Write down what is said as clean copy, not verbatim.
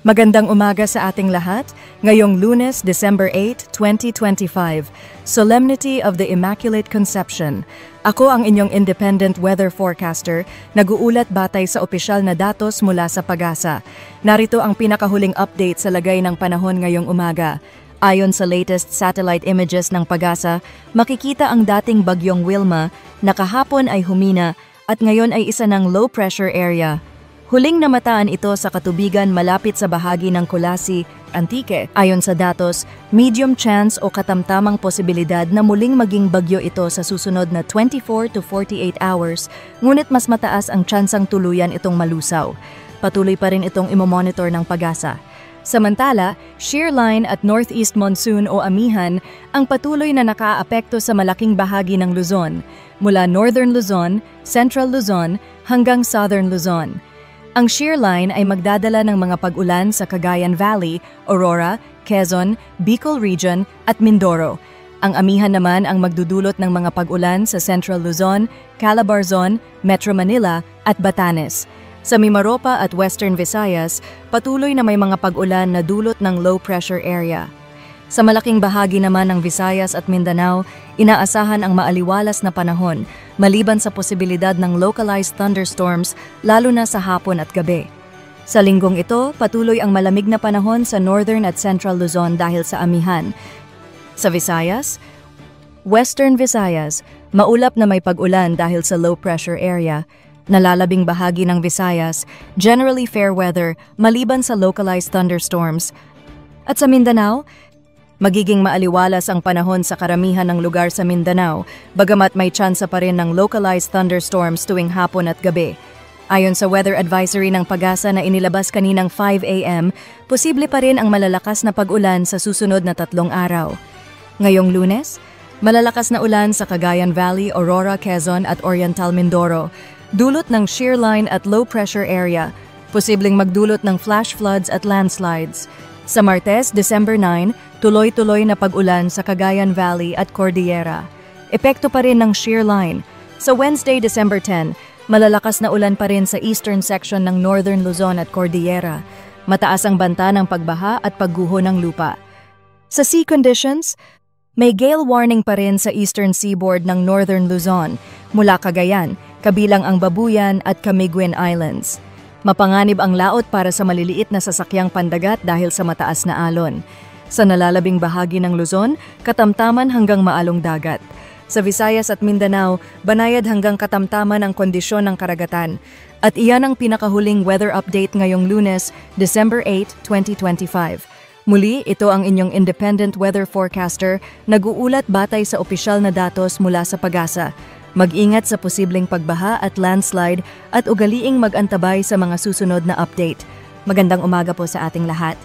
Magandang umaga sa ating lahat. Ngayong Lunes, December 8, 2025, Solemnity of the Immaculate Conception. Ako ang inyong independent weather forecaster, nag-uulat batay sa opisyal na datos mula sa PAGASA. Narito ang pinakahuling update sa lagay ng panahon ngayong umaga. Ayon sa latest satellite images ng PAGASA, makikita ang dating bagyong Wilma na kahapon ay humina at ngayon ay isa ng low pressure area. Huling namataan ito sa katubigan malapit sa bahagi ng Colasi, Antique. Ayon sa datos, medium chance o katamtamang posibilidad na muling maging bagyo ito sa susunod na 24 to 48 hours, ngunit mas mataas ang tsansang tuluyan itong malusaw. Patuloy pa rin itong imomonitor ng PAGASA. Samantala, shear line at northeast monsoon o amihan ang patuloy na nakaapekto sa malaking bahagi ng Luzon, mula northern Luzon, central Luzon hanggang southern Luzon. Ang shear line ay magdadala ng mga pag-ulan sa Cagayan Valley, Aurora, Quezon, Bicol Region at Mindoro. Ang amihan naman ang magdudulot ng mga pag-ulan sa Central Luzon, Calabarzon, Metro Manila at Batanes. Sa Mimaropa at Western Visayas, patuloy na may mga pag-ulan na dulot ng low pressure area. Sa malaking bahagi naman ng Visayas at Mindanao, inaasahan ang maaliwalas na panahon, maliban sa posibilidad ng localized thunderstorms lalo na sa hapon at gabi. Sa linggong ito, patuloy ang malamig na panahon sa Northern at Central Luzon dahil sa amihan. Sa Visayas, Western Visayas, maulap na may pag-ulan dahil sa low pressure area. Nalalabing bahagi ng Visayas, generally fair weather maliban sa localized thunderstorms. At sa Mindanao, magiging maaliwalas ang panahon sa karamihan ng lugar sa Mindanao, bagamat may tsansa pa rin ng localized thunderstorms tuwing hapon at gabi. Ayon sa weather advisory ng PAGASA na inilabas kaninang 5 a.m., posible pa rin ang malalakas na pag-ulan sa susunod na 3 araw. Ngayong Lunes, malalakas na ulan sa Cagayan Valley, Aurora, Quezon at Oriental Mindoro, dulot ng shear line at low pressure area, posibleng magdulot ng flash floods at landslides. Sa Martes, December 9, tuloy-tuloy na pag-ulan sa Cagayan Valley at Cordillera. Epekto pa rin ng shear line. Sa Wednesday, December 10, malalakas na ulan pa rin sa eastern section ng Northern Luzon at Cordillera. Mataas ang banta ng pagbaha at pagguho ng lupa. Sa sea conditions, may gale warning pa rin sa eastern seaboard ng Northern Luzon, mula Cagayan, kabilang ang Babuyan at Camiguin Islands. Mapanganib ang laot para sa maliliit na sasakyang pandagat dahil sa mataas na alon. Sa nalalabing bahagi ng Luzon, katamtaman hanggang maalong dagat. Sa Visayas at Mindanao, banayad hanggang katamtaman ang kondisyon ng karagatan. At iyan ang pinakahuling weather update ngayong Lunes, December 8, 2025. Muli, ito ang inyong independent weather forecaster, nag-uulat batay sa opisyal na datos mula sa PAGASA. Mag-ingat sa posibleng pagbaha at landslide at ugaliing mag-antabay sa mga susunod na update. Magandang umaga po sa ating lahat.